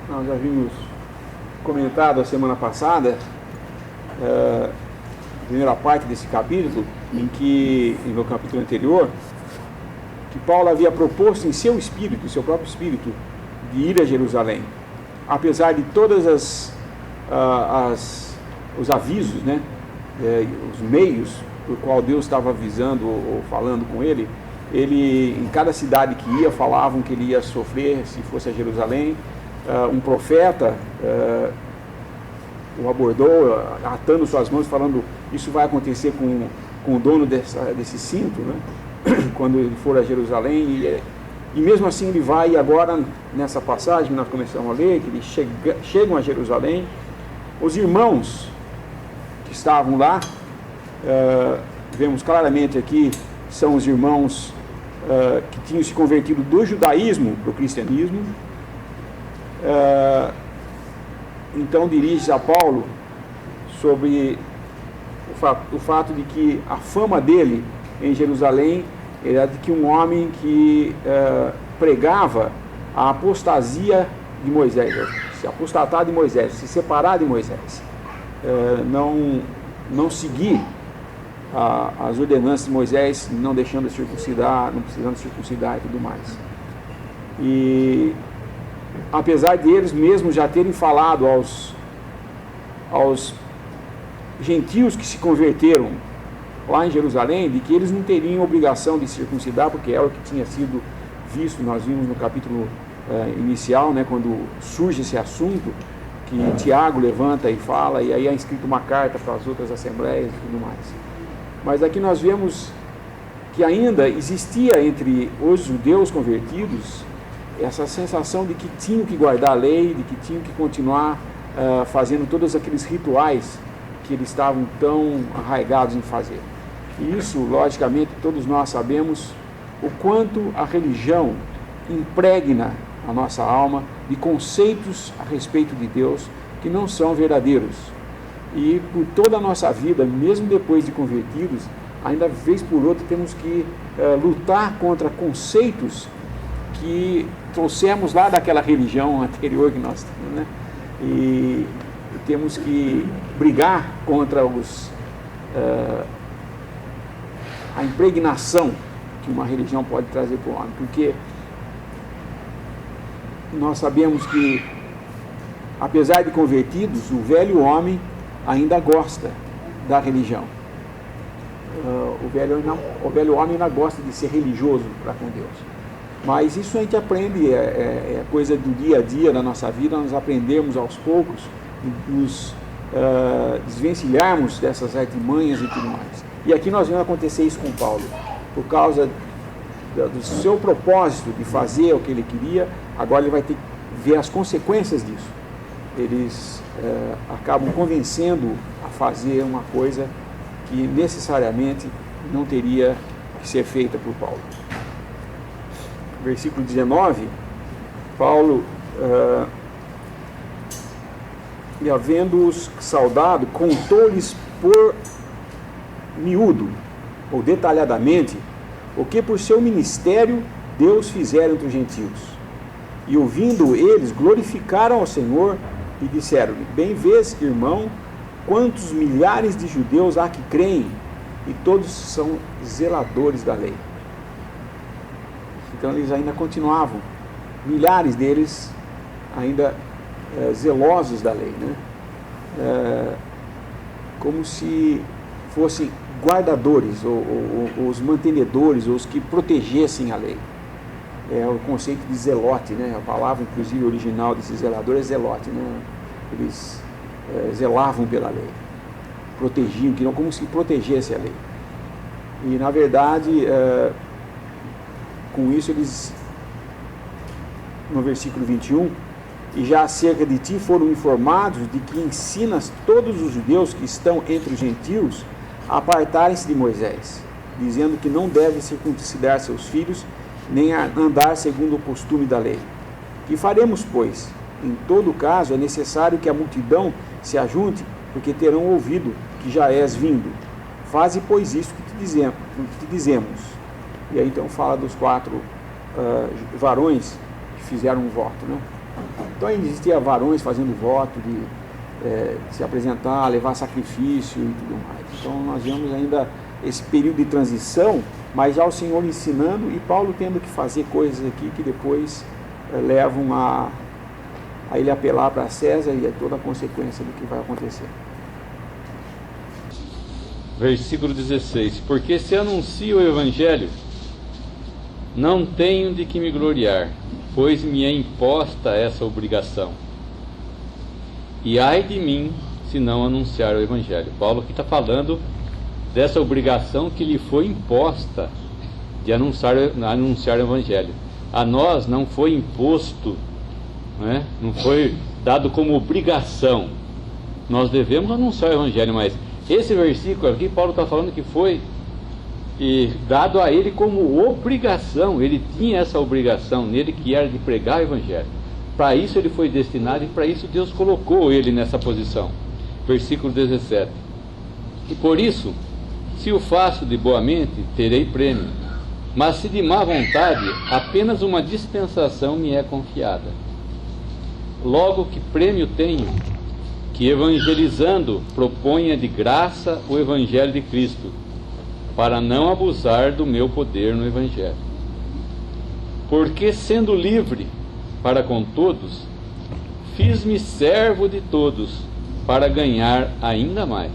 nós já vimos comentado a semana passada, a primeira parte desse capítulo, no capítulo anterior, que Paulo havia proposto em seu espírito, em seu próprio espírito, de ir a Jerusalém. Apesar de todas os avisos, né, os meios por qual Deus estava avisando ou falando com ele, em cada cidade que ia, falavam que ele ia sofrer se fosse a Jerusalém. Um profeta o abordou, atando suas mãos, falando: isso vai acontecer com o dono desse cinto, né? Quando ele for a Jerusalém. E mesmo assim ele vai. E agora, nessa passagem que nós começamos a ler, que eles chegam a Jerusalém, os irmãos que estavam lá, vemos claramente aqui, são os irmãos que tinham se convertido do judaísmo para o cristianismo. Então dirige a Paulo sobre o fato de que a fama dele em Jerusalém era de que um homem que pregava a apostasia de Moisés, se apostatar de Moisés, se separar de Moisés, não seguir as ordenanças de Moisés, não deixando circuncidar, não precisando circuncidar e tudo mais. E apesar de eles mesmos já terem falado aos gentios que se converteram lá em Jerusalém, de que eles não teriam obrigação de circuncidar, porque é o que tinha sido visto, nós vimos no capítulo inicial, né, quando surge esse assunto, que Tiago levanta e fala, e aí é escrito uma carta para as outras assembleias e tudo mais. Mas aqui nós vemos que ainda existia entre os judeus convertidos essa sensação de que tinham que guardar a lei, de que tinham que continuar fazendo todos aqueles rituais que eles estavam tão arraigados em fazer. E isso, logicamente, todos nós sabemos o quanto a religião impregna a nossa alma de conceitos a respeito de Deus que não são verdadeiros. E por toda a nossa vida, mesmo depois de convertidos, ainda vez por outra temos que lutar contra conceitos que trouxemos lá daquela religião anterior que nós temos, né? E temos que brigar contra a impregnação que uma religião pode trazer para o homem, porque nós sabemos que, apesar de convertidos, o velho homem ainda gosta da religião. O velho homem ainda gosta de ser religioso para com Deus. Mas isso a gente aprende, é coisa do dia a dia da nossa vida, nós aprendemos aos poucos, nos desvencilharmos dessas artimanhas e tudo mais. E aqui nós vemos acontecer isso com Paulo, por causa do seu propósito de fazer o que ele queria. Agora ele vai ter que ver as consequências disso. Eles acabam convencendo a fazer uma coisa que necessariamente não teria que ser feita por Paulo. Versículo 19, Paulo, e havendo-os saudado, contou-lhes por miúdo, ou detalhadamente, o que por seu ministério Deus fizera entre os gentios. E ouvindo eles, glorificaram ao Senhor e disseram-lhe: bem vês, irmão, quantos milhares de judeus há que creem, e todos são zeladores da lei. Então eles ainda continuavam, milhares deles ainda zelosos da lei, né? Como se fossem guardadores, ou os mantenedores, ou os que protegessem a lei. É o conceito de zelote, né? A palavra, inclusive, original desse zelador é zelote, né? Eles zelavam pela lei, protegiam, como se protegesse a lei. E, na verdade, com isso eles, no versículo 21, e já acerca de ti foram informados de que ensinas todos os judeus que estão entre os gentios a apartarem-se de Moisés, dizendo que não devem circuncidar seus filhos, nem andar segundo o costume da lei. Que faremos, pois? Em todo caso, é necessário que a multidão se ajunte, porque terão ouvido que já és vindo. Faze, pois, isso que te dizemos. E aí então fala dos 4 varões que fizeram um voto, né? Então ainda existia varões fazendo voto de se apresentar, levar sacrifício e tudo mais. Então nós vemos ainda esse período de transição, mas já o Senhor ensinando e Paulo tendo que fazer coisas aqui que depois levam a ele apelar para César e a toda a consequência do que vai acontecer. Versículo 16: porque se anuncio o Evangelho, não tenho de que me gloriar, pois me é imposta essa obrigação. E ai de mim, se não anunciar o Evangelho. Paulo aqui está falando dessa obrigação que lhe foi imposta de anunciar o Evangelho. A nós não foi imposto, né? Não foi dado como obrigação. Nós devemos anunciar o Evangelho, mas esse versículo aqui, Paulo está falando que foi dado a ele como obrigação. Ele tinha essa obrigação nele, que era de pregar o Evangelho. Para isso ele foi destinado e para isso Deus colocou ele nessa posição. Versículo 17: e por isso, se o faço de boa mente, terei prêmio, mas se de má vontade, apenas uma dispensação me é confiada. Logo, que prêmio tenho, que evangelizando proponha de graça o Evangelho de Cristo, para não abusar do meu poder no Evangelho. Porque sendo livre para com todos, fiz-me servo de todos, para ganhar ainda mais.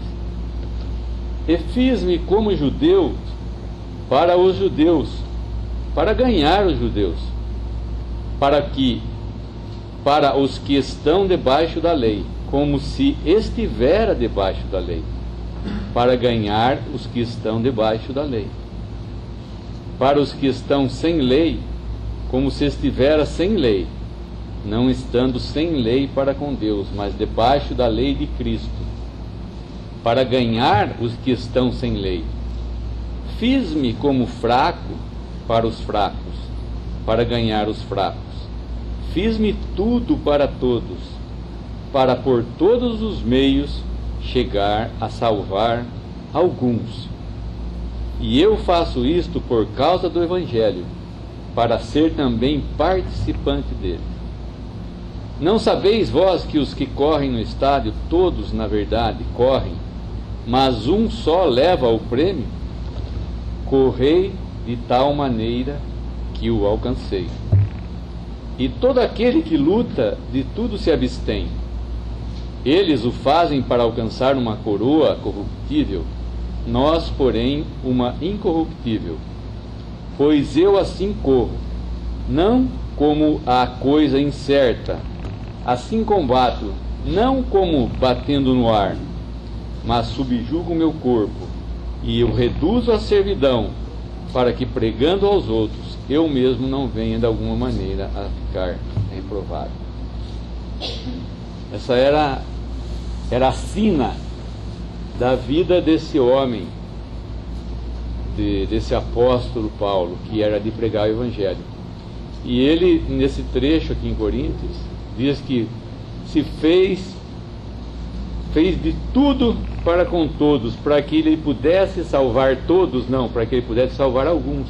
E fiz-me como judeu para os judeus, para ganhar os judeus, para os que estão debaixo da lei, como se estivera debaixo da lei, para ganhar os que estão debaixo da lei. Para os que estão sem lei, como se estivera sem lei, não estando sem lei para com Deus, mas debaixo da lei de Cristo, para ganhar os que estão sem lei. Fiz-me como fraco para os fracos, para ganhar os fracos. Fiz-me tudo para todos, para por todos os meios chegar a salvar alguns. E eu faço isto por causa do Evangelho, para ser também participante dele. Não sabeis vós que os que correm no estádio, todos na verdade correm, mas um só leva o prêmio? Correi de tal maneira que o alcancei. E todo aquele que luta, de tudo se abstém. Eles o fazem para alcançar uma coroa corruptível, nós, porém, uma incorruptível. Pois eu assim corro, não como a coisa incerta, assim combato, não como batendo no ar, mas subjugo o meu corpo, e o reduzo à servidão, para que, pregando aos outros, eu mesmo não venha de alguma maneira a ficar reprovado. Essa era a sina da vida desse homem, desse apóstolo Paulo, que era de pregar o Evangelho. E ele, nesse trecho aqui em Coríntios, diz que se fez de tudo para com todos, para que ele pudesse salvar todos, não, para que ele pudesse salvar alguns,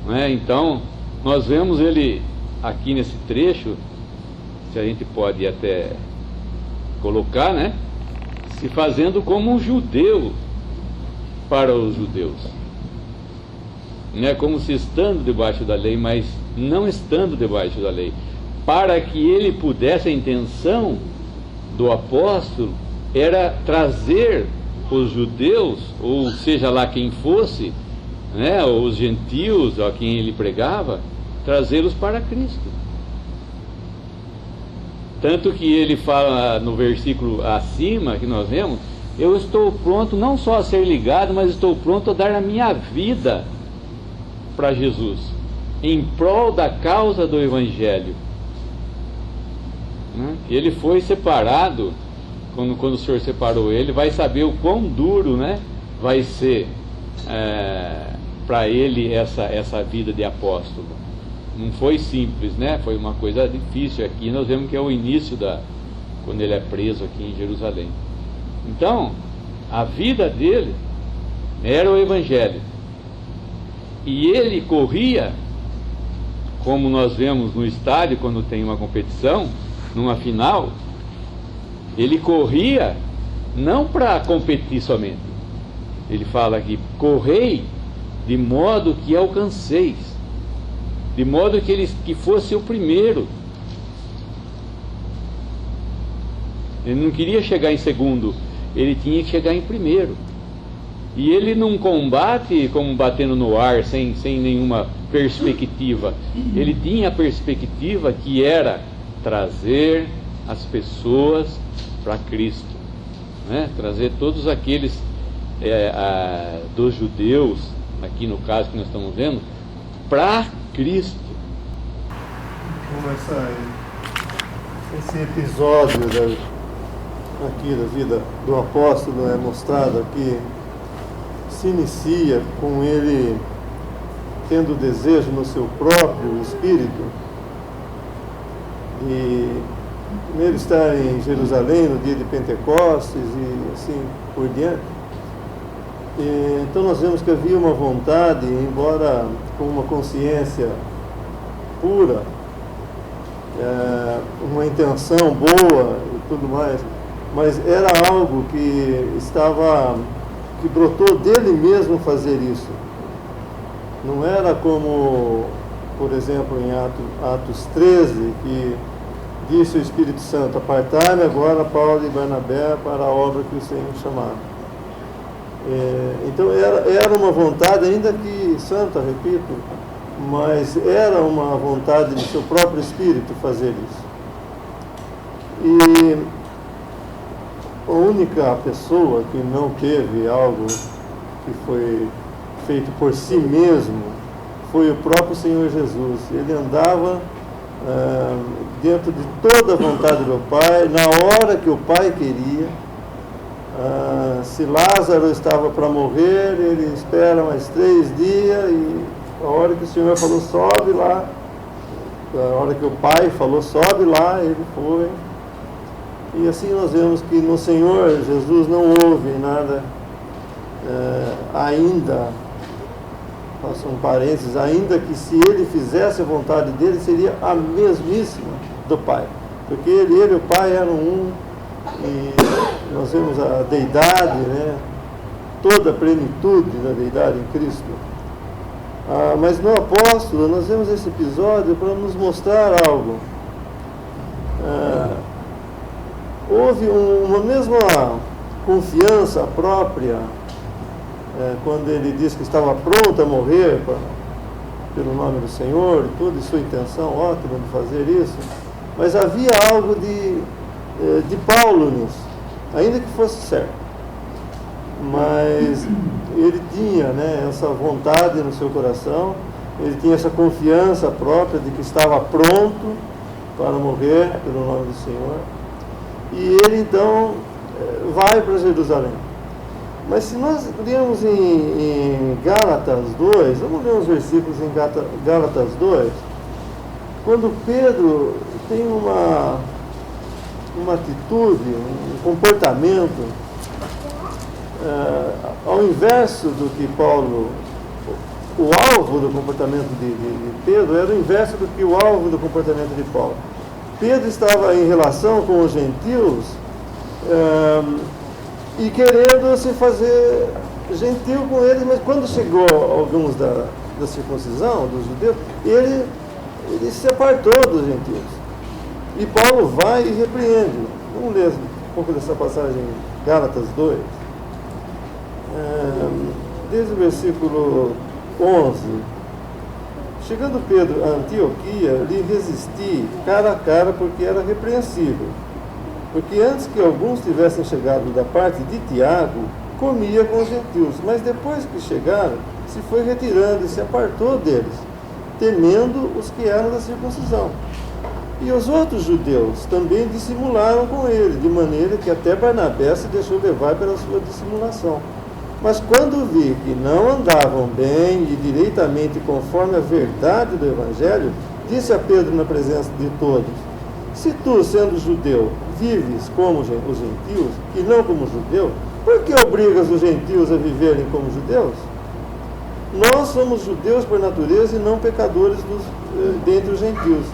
não é? Então, nós vemos ele aqui nesse trecho, se a gente pode até colocar, né, se fazendo como um judeu para os judeus, né, como se estando debaixo da lei, mas não estando debaixo da lei, para que ele pudesse, a intenção do apóstolo era trazer os judeus, ou seja lá quem fosse, né, os gentios a quem ele pregava, trazê-los para Cristo. Tanto que ele fala no versículo acima, que nós vemos, eu estou pronto não só a ser ligado, mas estou pronto a dar a minha vida para Jesus, em prol da causa do Evangelho. Ele foi separado, quando o Senhor separou ele, vai saber o quão duro, né, vai ser para ele essa vida de apóstolo. Não foi simples, né? Foi uma coisa difícil. Aqui nós vemos que é o início quando ele é preso aqui em Jerusalém. Então, a vida dele era o Evangelho, e ele corria como nós vemos no estádio quando tem uma competição, numa final, ele corria não para competir somente. Ele fala aqui: correi de modo que alcanceis, de modo que fosse o primeiro. Ele não queria chegar em segundo, ele tinha que chegar em primeiro. E ele não combate como batendo no ar, sem nenhuma perspectiva. Ele tinha a perspectiva que era trazer as pessoas para Cristo, né? Trazer todos aqueles dos judeus, aqui no caso que nós estamos vendo, para Cristo. Como esse episódio aqui da vida do apóstolo é mostrado aqui, se inicia com ele tendo desejo no seu próprio espírito e ele estar em Jerusalém no dia de Pentecostes e assim por diante. Então nós vemos que havia uma vontade, embora com uma consciência pura, uma intenção boa e tudo mais, mas era algo que brotou dele mesmo fazer isso. Não era como, por exemplo, em Atos 13, que disse o Espírito Santo: apartai-me agora Paulo e Barnabé para a obra que o Senhor chamaram. Então era uma vontade, ainda que santa, repito, mas era uma vontade de seu próprio espírito fazer isso. E a única pessoa que não teve algo que foi feito por si mesmo foi o próprio Senhor Jesus. Ele andava dentro de toda a vontade do Pai, na hora que o Pai queria. Se Lázaro estava para morrer, ele espera mais 3 dias, e a hora que o Senhor falou sobe lá, a hora que o Pai falou sobe lá, ele foi. E assim nós vemos que no Senhor Jesus não houve nada ainda, faço um parênteses, ainda que se ele fizesse a vontade dele, seria a mesmíssima do Pai, porque ele e o Pai eram um. E nós vemos a deidade, né? Toda a plenitude da deidade em Cristo. Mas no apóstolo nós vemos esse episódio para nos mostrar algo. Houve uma mesma confiança própria quando ele disse que estava pronto a morrer pelo nome do Senhor e tudo, e sua intenção ótima de fazer isso, mas havia algo de Paulo nisso, ainda que fosse certo, mas ele tinha, né, essa vontade no seu coração, ele tinha essa confiança própria de que estava pronto para morrer pelo nome do Senhor, e ele então vai para Jerusalém. Mas se nós lermos em Gálatas 2, vamos ler uns versículos em Gálatas 2, quando Pedro tem uma atitude, um comportamento, ao inverso do que Paulo, o alvo do comportamento de Pedro era o inverso do que o alvo do comportamento de Paulo. Pedro estava em relação com os gentios e querendo se fazer gentil com eles, mas quando chegou alguns da circuncisão, dos judeus, ele se apartou dos gentios. E Paulo vai e repreende. Vamos ler um pouco dessa passagem em Gálatas 2. Desde o versículo 11. Chegando Pedro a Antioquia, lhe resisti cara a cara, porque era repreensível. Porque antes que alguns tivessem chegado da parte de Tiago, comia com os gentios. Mas depois que chegaram, se foi retirando e se apartou deles, temendo os que eram da circuncisão. E os outros judeus também dissimularam com ele, de maneira que até Barnabé se deixou levar pela sua dissimulação. Mas quando vi que não andavam bem e direitamente conforme a verdade do Evangelho, disse a Pedro na presença de todos: se tu, sendo judeu, vives como os gentios e não como judeu, por que obrigas os gentios a viverem como judeus? Nós somos judeus por natureza e não pecadores dentre os gentios,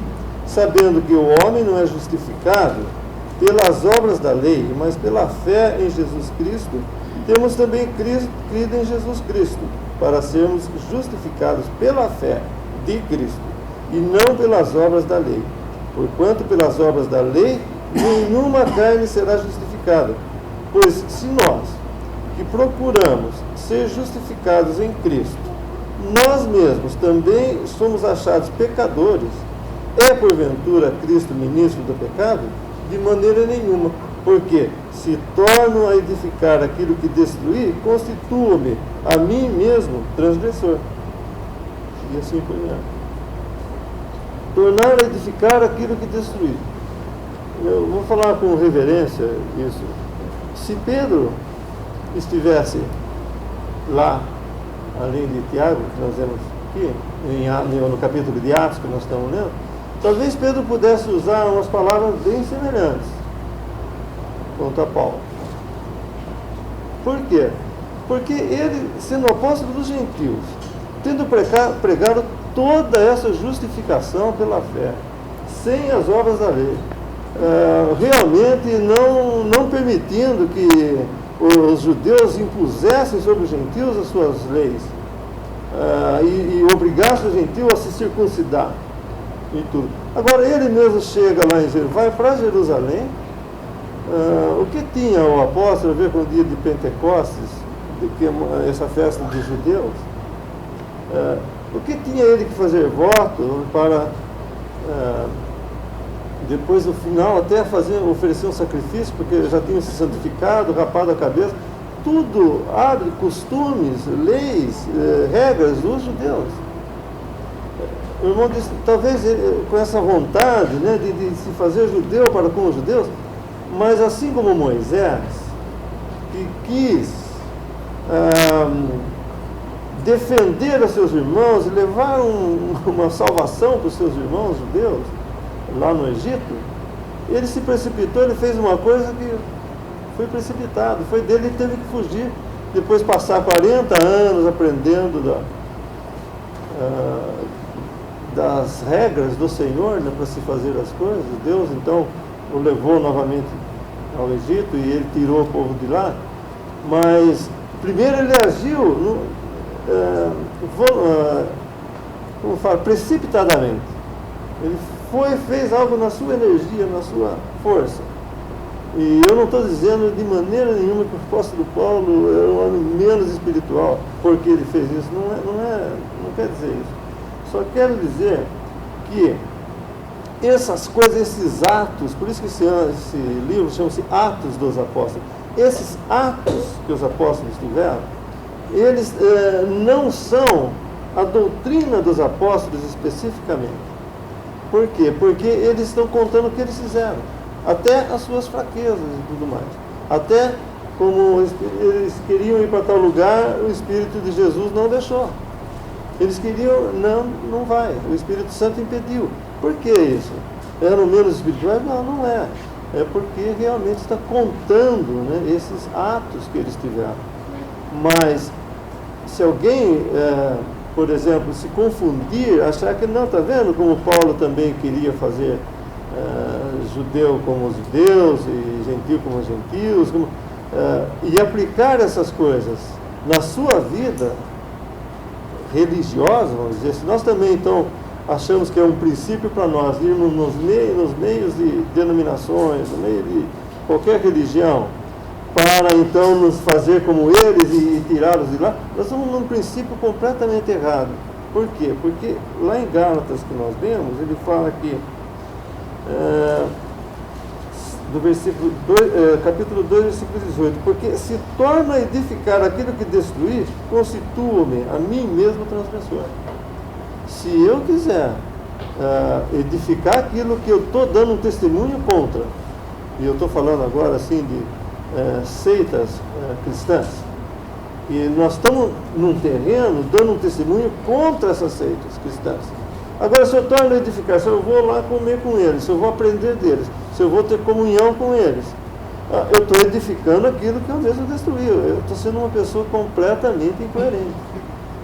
sabendo que o homem não é justificado pelas obras da lei, mas pela fé em Jesus Cristo. Temos também crido em Jesus Cristo, para sermos justificados pela fé de Cristo, e não pelas obras da lei. Porquanto pelas obras da lei, nenhuma carne será justificada. Pois se nós, que procuramos ser justificados em Cristo, nós mesmos também somos achados pecadores, é porventura Cristo ministro do pecado? De maneira nenhuma, porque se torno a edificar aquilo que destruí, constituo-me a mim mesmo transgressor. E assim por diante. Tornar a edificar aquilo que destruí. Eu vou falar com reverência isso. Se Pedro estivesse lá, além de Tiago, que nós vemos aqui, no capítulo de Atos que nós estamos lendo, talvez Pedro pudesse usar umas palavras bem semelhantes quanto a Paulo. Por quê? Porque ele, sendo apóstolo dos gentios, tendo pregado toda essa justificação pela fé, sem as obras da lei, realmente não permitindo que os judeus impusessem sobre os gentios as suas leis, e obrigassem os gentios a se circuncidar e tudo. Agora ele mesmo chega lá em Jerusalém, vai para Jerusalém. O que tinha o apóstolo a ver com o dia de Pentecostes, essa festa dos judeus? O que tinha ele que fazer voto para depois no final até oferecer um sacrifício, porque já tinham se santificado, rapado a cabeça? Tudo abre costumes, leis, regras dos judeus. O irmão disse, talvez com essa vontade, né, de se fazer judeu para com os judeus, mas assim como Moisés, que quis defender a seus irmãos e levar uma salvação para os seus irmãos judeus lá no Egito, ele se precipitou, ele fez uma coisa que foi precipitado, foi dele, ele teve que fugir, depois passar 40 anos aprendendo das regras do Senhor, né, para se fazer as coisas. Deus então o levou novamente ao Egito e ele tirou o povo de lá, mas primeiro ele agiu precipitadamente. Ele fez algo na sua energia, na sua força. E eu não estou dizendo de maneira nenhuma que o apóstolo Paulo era um homem menos espiritual porque ele fez isso. Não quer dizer isso. Só quero dizer que essas coisas, esses atos, por isso que esse livro chama-se Atos dos Apóstolos, esses atos que os apóstolos tiveram, eles não são a doutrina dos apóstolos especificamente. Por quê? Porque eles estão contando o que eles fizeram, até as suas fraquezas e tudo mais. Até como eles queriam ir para tal lugar, o Espírito de Jesus não deixou. Eles queriam, não vai, o Espírito Santo impediu. Por que isso? Eram menos espirituais? Não é. É porque realmente está contando, né, esses atos que eles tiveram. Mas se alguém, por exemplo, se confundir, achar que não, está vendo como Paulo também queria fazer judeu como os judeus e gentil como os gentios, e aplicar essas coisas na sua vida religiosa, vamos dizer, se nós também então achamos que é um princípio para nós irmos nos meios de denominações, no meio de qualquer religião, para então nos fazer como eles e tirá-los de lá, nós estamos num princípio completamente errado. Por quê? Porque lá em Gálatas que nós vemos, ele fala aqui, do versículo 2, capítulo 2, versículo 18, porque se torna a edificar aquilo que destruí, constituo-me a mim mesmo transgressor. Se eu quiser edificar aquilo que eu estou dando um testemunho contra, e eu estou falando agora assim de seitas cristãs, e nós estamos num terreno dando um testemunho contra essas seitas cristãs. Agora, se eu torno a edificar, se eu vou lá comer com eles, se eu vou aprender deles, se eu vou ter comunhão com eles, eu estou edificando aquilo que eu mesmo destruí. Eu estou sendo uma pessoa completamente incoerente.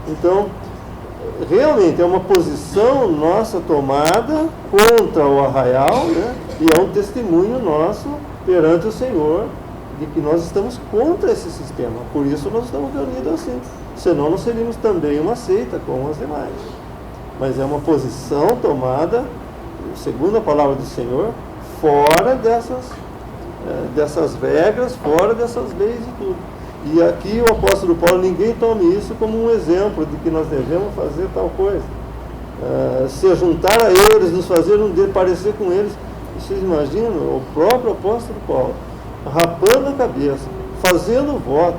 Então, realmente é uma posição nossa tomada contra o arraial, né? E é um testemunho nosso perante o Senhor de que nós estamos contra esse sistema. Por isso nós estamos reunidos assim. Senão nós seríamos também uma seita como as demais. Mas é uma posição tomada, segundo a palavra do Senhor, fora dessas regras, fora dessas leis e tudo. E aqui o apóstolo Paulo, ninguém tome isso como um exemplo de que nós devemos fazer tal coisa. Se juntar a eles, nos fazer um deles, parecer com eles. Vocês imaginam o próprio apóstolo Paulo rapando a cabeça, fazendo voto,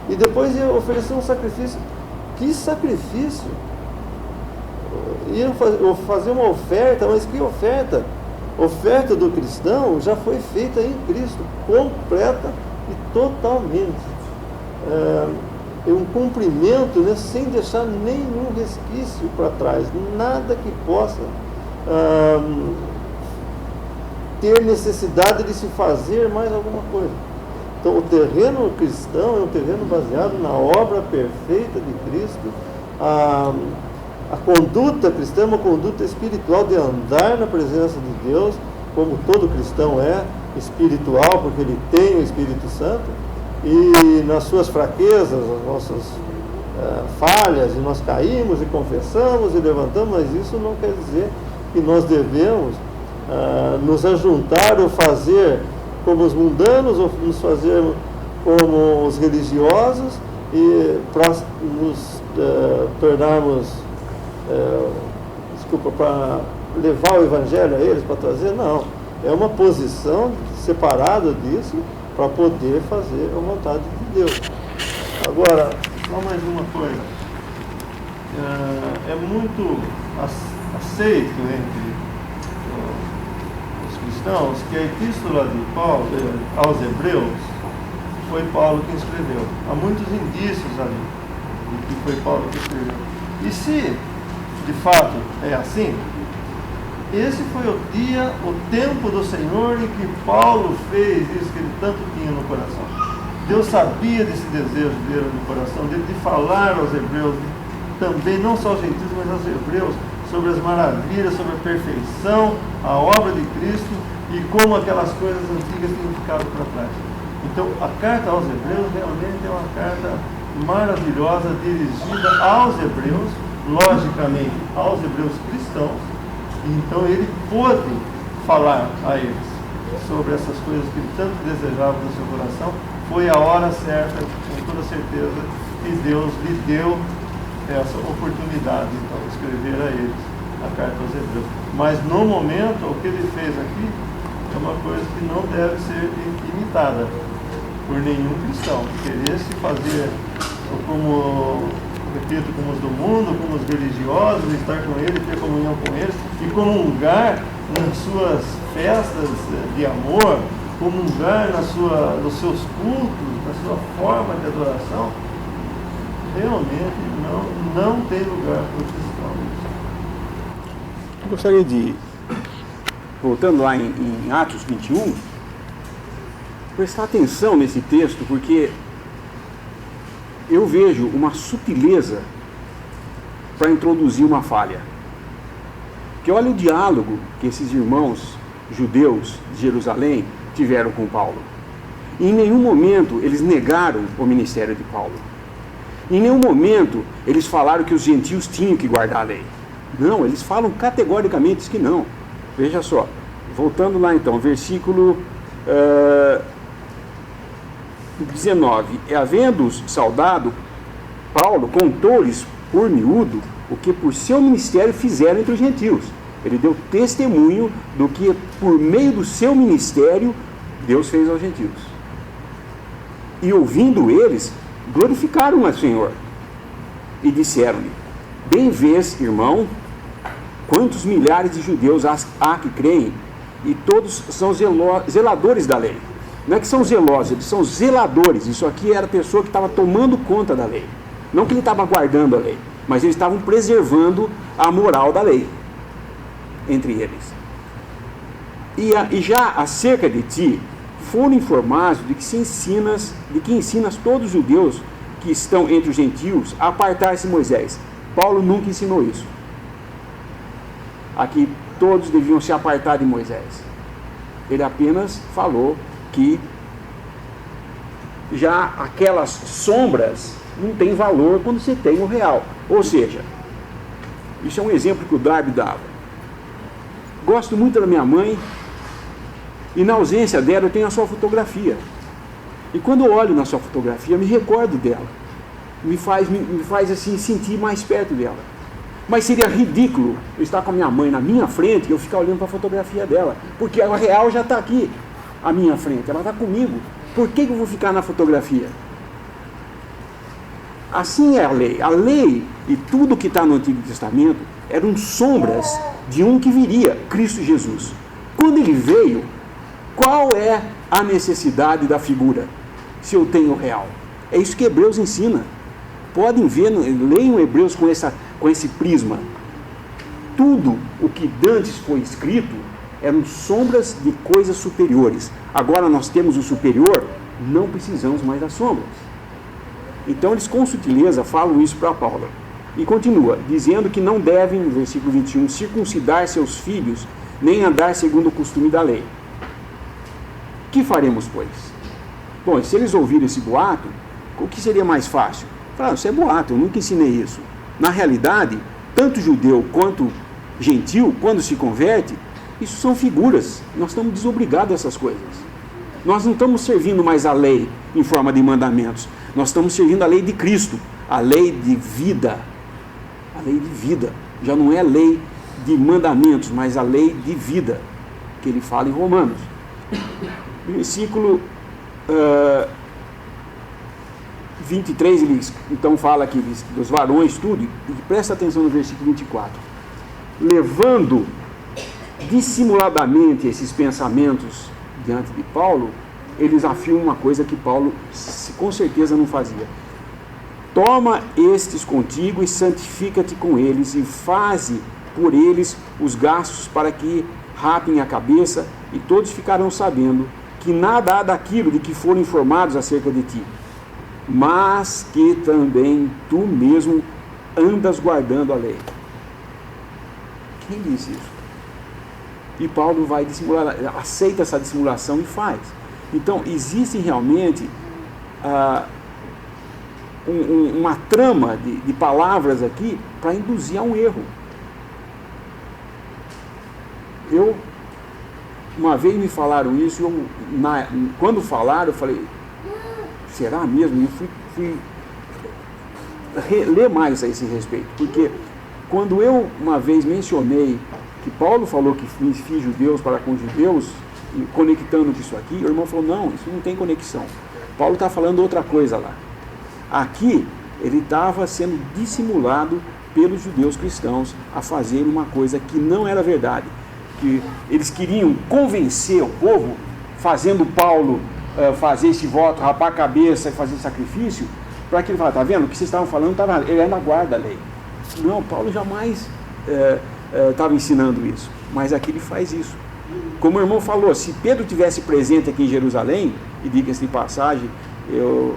e depois ia oferecer um sacrifício. Que sacrifício! Ia fazer uma oferta, mas que oferta? Oferta do cristão já foi feita em Cristo, completa e totalmente. É um cumprimento, né, sem deixar nenhum resquício para trás, nada que possa ter necessidade de se fazer mais alguma coisa. Então, o terreno cristão é um terreno baseado na obra perfeita de Cristo. A conduta cristã é uma conduta espiritual de andar na presença de Deus, como todo cristão é espiritual, porque ele tem o Espírito Santo, e nas suas fraquezas, as nossas falhas, e nós caímos e confessamos e levantamos, mas isso não quer dizer que nós devemos nos ajuntar ou fazer como os mundanos, ou nos fazer como os religiosos, e para nos tornarmos, para levar o Evangelho a eles, para trazer, não. É uma posição separada disso, para poder fazer a vontade de Deus. Agora, só mais uma coisa. É muito aceito entre os cristãos que a epístola de Paulo aos Hebreus foi Paulo que escreveu. Há muitos indícios ali de que foi Paulo que escreveu. E se de fato é assim, esse foi o dia, o tempo do Senhor em que Paulo fez isso que ele tanto tinha no coração. Deus sabia desse desejo dele no coração dele, de falar aos hebreus, também não só aos gentios, mas aos hebreus, sobre as maravilhas, sobre a perfeição, a obra de Cristo e como aquelas coisas antigas tinham ficado para trás. Então, a carta aos hebreus realmente é uma carta maravilhosa, dirigida aos hebreus, logicamente aos hebreus cristãos. Então ele pôde falar a eles sobre essas coisas que ele tanto desejava no seu coração. Foi a hora certa, com toda certeza, que Deus lhe deu essa oportunidade, então, de escrever a eles a carta aos hebreus. Mas no momento, o que ele fez aqui é uma coisa que não deve ser imitada por nenhum cristão. Querer se fazer como, repito, como os do mundo, como os religiosos, estar com eles, ter comunhão com eles e comungar nas suas festas de amor, comungar nos seus cultos, na sua forma de adoração, realmente não tem lugar para o cristão. Eu gostaria de, voltando lá em Atos 21, prestar atenção nesse texto, porque eu vejo uma sutileza para introduzir uma falha. Porque olha o diálogo que esses irmãos judeus de Jerusalém tiveram com Paulo. Em nenhum momento eles negaram o ministério de Paulo. Em nenhum momento eles falaram que os gentios tinham que guardar a lei. Não, eles falam categoricamente que não. Veja só, voltando lá então, versículo 19. Havendo-os saudado, Paulo contou-lhes por miúdo o que por seu ministério fizeram entre os gentios. Ele deu testemunho do que por meio do seu ministério Deus fez aos gentios. E ouvindo eles, glorificaram ao Senhor e disseram-lhe: bem vês, irmão, quantos milhares de judeus há que creem, e todos são zeladores da lei. Não é que são zelosos, eles são zeladores. Isso aqui era a pessoa que estava tomando conta da lei. Não que ele estava guardando a lei, mas eles estavam preservando a moral da lei entre eles. E já acerca de ti, foram informados de que ensinas todos os judeus que estão entre os gentios a apartar-se Moisés, Paulo nunca ensinou isso. Aqui todos deviam se apartar de Moisés. Ele apenas falou que já aquelas sombras não têm valor quando você tem o real. Ou seja, isso é um exemplo que o Darby dava. Gosto muito da minha mãe e na ausência dela eu tenho a sua fotografia. E quando eu olho na sua fotografia, me recordo dela. Me faz assim sentir mais perto dela. Mas seria ridículo eu estar com a minha mãe na minha frente e eu ficar olhando para a fotografia dela, porque a real já está aqui, à minha frente, ela está comigo. Por que eu vou ficar na fotografia? Assim é a lei. A lei e tudo que está no Antigo Testamento eram sombras de um que viria, Cristo Jesus. Quando ele veio, qual é a necessidade da figura, se eu tenho o real? É isso que Hebreus ensina. Podem ver, leiam Hebreus com esse prisma. Tudo o que dantes foi escrito eram sombras de coisas superiores. Agora nós temos o superior, não precisamos mais das sombras. Então eles com sutileza falam isso para Paulo. E continua, dizendo que não devem, no versículo 21, circuncidar seus filhos, nem andar segundo o costume da lei. Que faremos, pois? Bom, se eles ouvirem esse boato, o que seria mais fácil? Falaram, isso é boato, eu nunca ensinei isso. Na realidade, tanto judeu quanto gentil, quando se converte, isso são figuras. Nós estamos desobrigados a essas coisas. Nós não estamos servindo mais a lei em forma de mandamentos. Nós estamos servindo a lei de Cristo, a lei de vida. A lei de vida. Já não é lei de mandamentos, mas a lei de vida, que ele fala em Romanos. Versículo 23, ele então fala aqui dos varões, tudo, e presta atenção no versículo 24. Levando dissimuladamente esses pensamentos diante de Paulo, eles afirmam uma coisa que Paulo com certeza não fazia. Toma estes contigo e santifica-te com eles, e faze por eles os gastos para que rapem a cabeça, e todos ficarão sabendo que nada há daquilo de que foram informados acerca de ti, mas que também tu mesmo andas guardando a lei. Quem disse isso? E Paulo vai dissimular, aceita essa dissimulação e faz. Então, existe realmente uma trama de palavras aqui para induzir a um erro. Uma vez me falaram isso, quando falaram, eu falei, será mesmo? E eu fui ler mais a esse respeito, porque quando eu uma vez mencionei que Paulo falou que fiz judeus para com judeus, e conectando com isso aqui, o irmão falou, não, isso não tem conexão. Paulo está falando outra coisa lá. Aqui, ele estava sendo dissimulado pelos judeus cristãos a fazer uma coisa que não era verdade. Que eles queriam convencer o povo, fazendo Paulo fazer esse voto, rapar a cabeça e fazer sacrifício, para que ele falasse, está vendo, o que vocês estavam falando, ele ainda guarda a lei. Não, Paulo jamais estava ensinando isso, mas aqui ele faz isso. Como o irmão falou, se Pedro tivesse presente aqui em Jerusalém, e diga-se de passagem, eu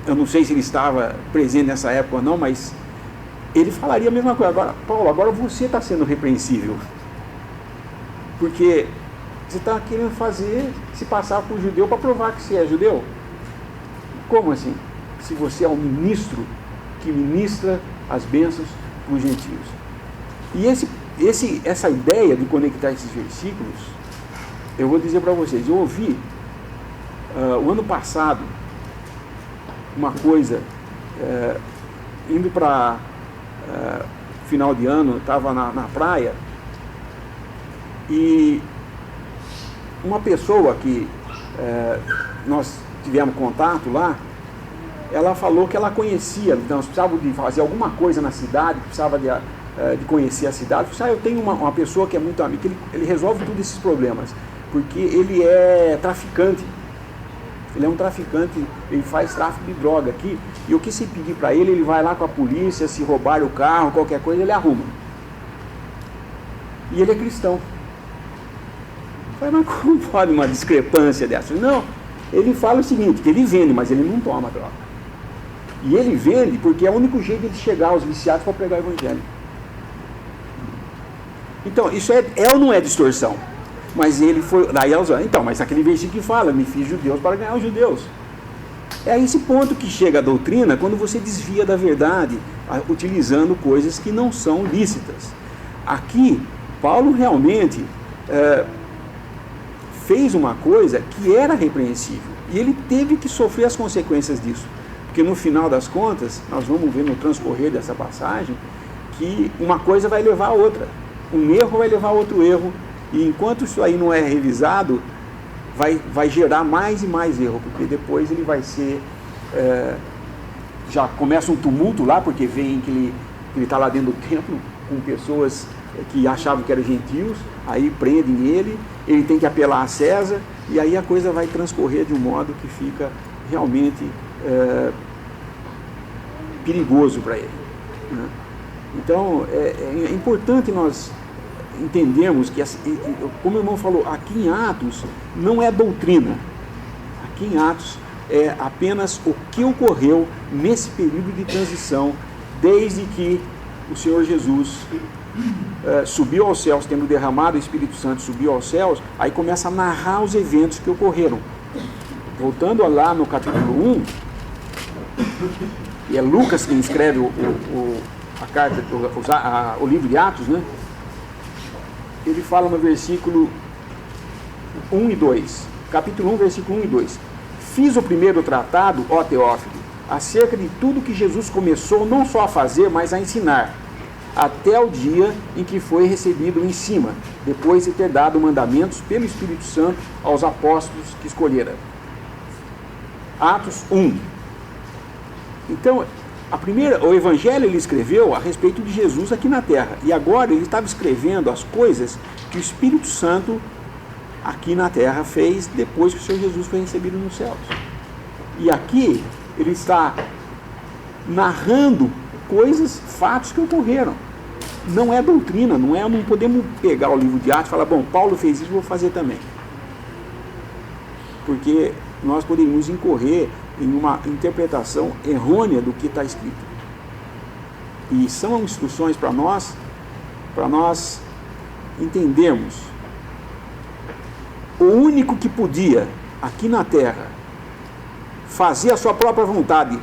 não sei se ele estava presente nessa época ou não, mas ele falaria a mesma coisa. Agora, Paulo, agora você está sendo repreensível, porque você está querendo se passar por judeu para provar que você é judeu. Como assim? Se você é um ministro que ministra as bênçãos para os gentios. E essa ideia de conectar esses versículos, eu vou dizer para vocês, eu ouvi o ano passado uma coisa, indo para final de ano, estava na praia, e uma pessoa que nós tivemos contato lá, ela falou que ela conhecia, então nós precisávamos de fazer alguma coisa na cidade, precisava de conhecer a cidade. Eu falei, eu tenho uma pessoa que é muito amiga, ele resolve todos esses problemas, porque ele é traficante. Ele é um traficante, ele faz tráfico de droga aqui, e o que se pedir para ele, ele vai lá com a polícia, se roubar o carro, qualquer coisa, ele arruma. E ele é cristão. Eu falei, mas como pode uma discrepância dessa? Não, ele fala o seguinte, que ele vende, mas ele não toma droga. E ele vende porque é o único jeito de chegar aos viciados para pregar o evangelho. Então, isso é ou não é distorção? Mas ele foi... Daí elas falam, então, mas aquele versículo que fala, me fiz judeus para ganhar os judeus. É a esse ponto que chega a doutrina quando você desvia da verdade, utilizando coisas que não são lícitas. Aqui, Paulo realmente fez uma coisa que era repreensível. E ele teve que sofrer as consequências disso. Porque no final das contas, nós vamos ver no transcorrer dessa passagem, que uma coisa vai levar a outra. Um erro vai levar a outro erro. E enquanto isso aí não é revisado, vai gerar mais e mais erro. Porque depois ele vai ser... já começa um tumulto lá, porque veem que ele está lá dentro do templo com pessoas que achavam que eram gentios, aí prendem ele tem que apelar a César, e aí a coisa vai transcorrer de um modo que fica realmente perigoso para ele, né? Então é importante nós entendermos que, como o irmão falou, aqui em Atos não é doutrina, aqui em Atos é apenas o que ocorreu nesse período de transição, desde que o Senhor Jesus subiu aos céus, tendo derramado o Espírito Santo, subiu aos céus, aí começa a narrar os eventos que ocorreram. Voltando lá no capítulo 1, e é Lucas quem escreve a carta, o livro de Atos, né? Ele fala no versículo 1 e 2, capítulo 1, versículo 1 e 2. Fiz o primeiro tratado, ó Teófilo, acerca de tudo que Jesus começou não só a fazer, mas a ensinar, até o dia em que foi recebido em cima, depois de ter dado mandamentos pelo Espírito Santo aos apóstolos que escolhera. Atos 1. Então, o Evangelho ele escreveu a respeito de Jesus aqui na Terra, e agora ele estava escrevendo as coisas que o Espírito Santo aqui na Terra fez depois que o Senhor Jesus foi recebido nos céus. E aqui ele está narrando coisas, fatos que ocorreram. Não é doutrina, não podemos pegar o livro de Atos e falar, bom, Paulo fez isso, vou fazer também. Porque nós poderíamos incorrer em uma interpretação errônea do que está escrito. E são instruções para nós entendermos. O único que podia, aqui na Terra, fazer a sua própria vontade,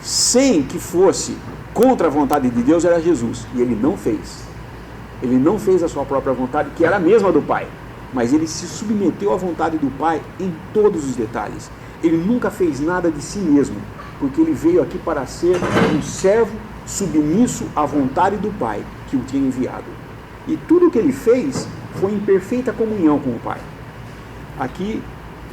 sem que fosse contra a vontade de Deus, era Jesus. E ele não fez. Ele não fez a sua própria vontade, que era a mesma do Pai. Mas ele se submeteu à vontade do Pai em todos os detalhes. Ele nunca fez nada de si mesmo, porque ele veio aqui para ser um servo submisso à vontade do Pai, que o tinha enviado. E tudo o que ele fez foi em perfeita comunhão com o Pai. Aqui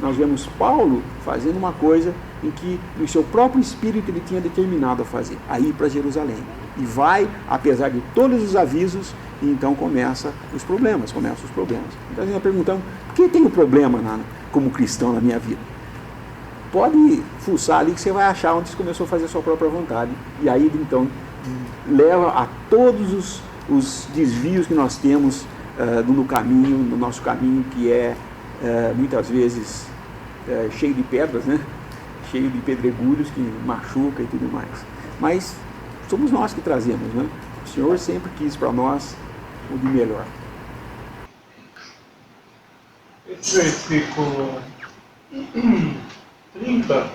nós vemos Paulo fazendo uma coisa em que no seu próprio espírito ele tinha determinado a fazer, a ir para Jerusalém. E vai, apesar de todos os avisos, e então começam os problemas. Então nós perguntamos, por que tem um problema como cristão na minha vida? Pode fuçar ali que você vai achar onde você começou a fazer a sua própria vontade. E aí então leva a todos os desvios que nós temos no nosso caminho, que é muitas vezes cheio de pedras, né? Cheio de pedregulhos que machuca e tudo mais. Mas somos nós que trazemos, né? O Senhor sempre quis para nós o de melhor. Esse versículo 30,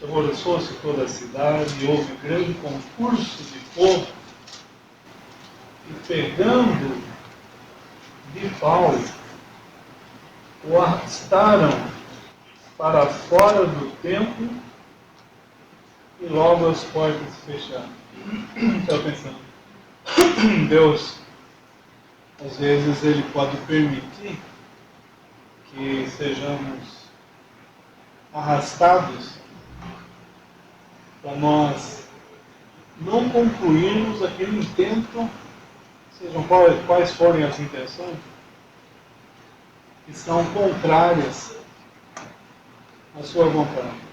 alvoroçou-se toda a cidade e houve grande concurso de povo, e pegando de Paulo, o arrastaram para fora do templo e logo as portas se fecharam. Estava pensando, Deus, às vezes Ele pode permitir que sejamos arrastados para nós não concluirmos aquele intento, sejam quais forem as intenções, que são contrárias à sua vontade.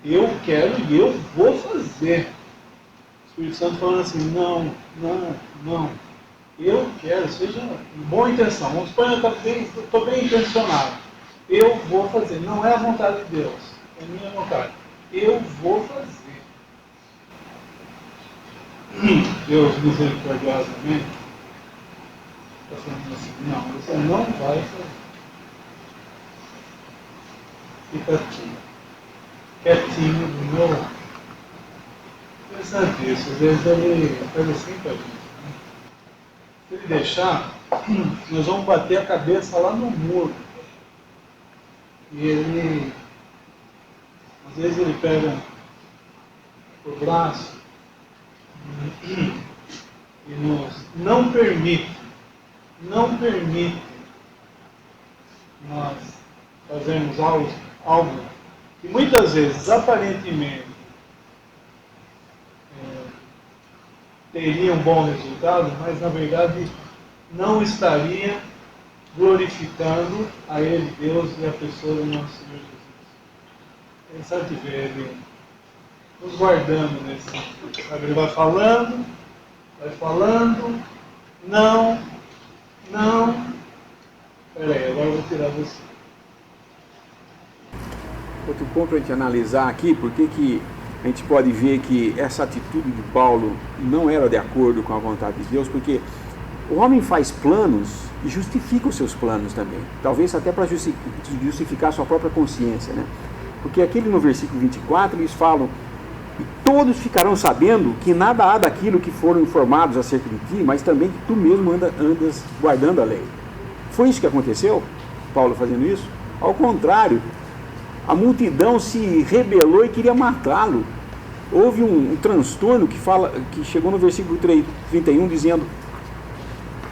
Eu quero e eu vou fazer. O Espírito Santo falando assim, não. Eu quero, seja boa intenção. Vamos supor que eu estou bem intencionado. Eu vou fazer. Não é a vontade de Deus. é minha vontade. Eu vou fazer. Deus misericordiosamente está falando assim, não, você não vai fazer. Fica aqui, quietinho do meu lado. Interessante isso, às vezes ele faz assim com a gente. Né? Se ele deixar, nós vamos bater a cabeça lá no muro. E ele, às vezes ele pega o braço e nos não permite nós fazermos algo que muitas vezes aparentemente teria um bom resultado, mas na verdade não estaria glorificando a Ele, Deus, e a pessoa do nosso Senhor Jesus. É interessante ver Ele nos guardando nesse sentido. Sabe? Ele vai falando, não, peraí, agora eu vou tirar você. Outro ponto para a gente analisar aqui, porque que a gente pode ver que essa atitude de Paulo não era de acordo com a vontade de Deus, porque o homem faz planos e justifica os seus planos também, talvez até para justificar a sua própria consciência, né? Porque aqui no versículo 24 eles falam: e todos ficarão sabendo que nada há daquilo que foram informados acerca de ti, mas também que tu mesmo andas guardando a lei. Foi isso que aconteceu? Paulo fazendo isso? Ao contrário, a multidão se rebelou e queria matá-lo. Houve um transtorno que chegou no versículo 31 dizendo: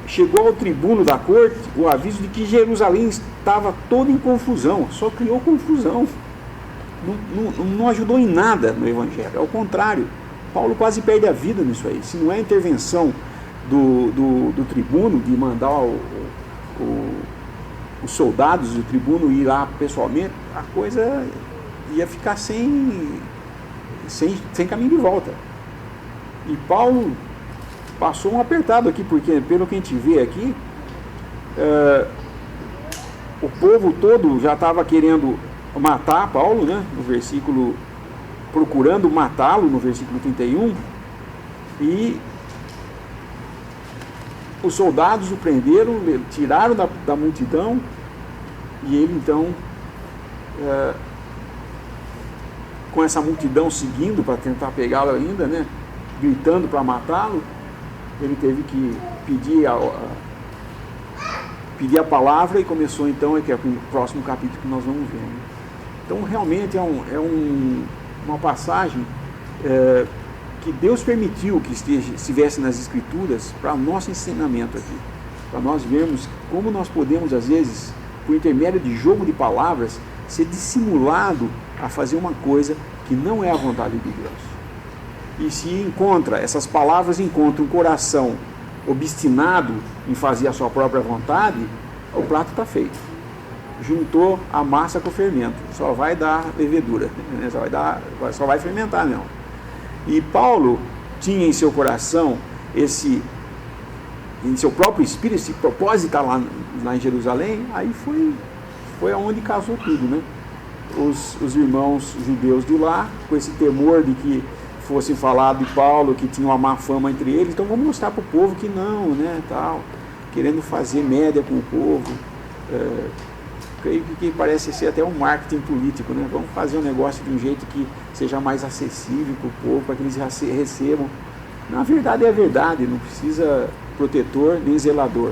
chegou ao tribuno da corte o aviso de que Jerusalém estava toda em confusão. Só criou confusão. Não ajudou em nada no Evangelho. Ao contrário, Paulo quase perde a vida nisso aí. Se não é a intervenção do tribuno, de mandar os soldados do tribuno ir lá pessoalmente, a coisa ia ficar sem caminho de volta. E Paulo passou um apertado aqui, porque pelo que a gente vê aqui, o povo todo já estava querendo matar Paulo, né? No versículo, procurando matá-lo no versículo 31, e os soldados o prenderam, tiraram da multidão, e ele então, com essa multidão seguindo para tentar pegá-lo ainda, né? Gritando para matá-lo, ele teve que pedir a palavra, e começou então, que é o próximo capítulo que nós vamos ver, né? Então realmente uma passagem que Deus permitiu que estivesse nas Escrituras para o nosso ensinamento aqui, para nós vermos como nós podemos, às vezes, por intermédio de jogo de palavras, ser dissimulado a fazer uma coisa que não é a vontade de Deus. E se essas palavras encontram um coração obstinado em fazer a sua própria vontade, o prato está feito. Juntou a massa com o fermento, só vai dar levedura, né? só vai fermentar, não. E Paulo tinha em seu coração em seu próprio espírito, esse propósito de estar lá em Jerusalém. Aí foi aonde casou tudo, né? Os irmãos judeus de lá, com esse temor de que fosse falado de Paulo, que tinha uma má fama entre eles, então vamos mostrar para o povo que não, né, tal, querendo fazer média com o povo. Creio que parece ser até um marketing político, né? Vamos fazer um negócio de um jeito que seja mais acessível para o povo, para que eles recebam. Na verdade é a verdade, não precisa protetor nem zelador.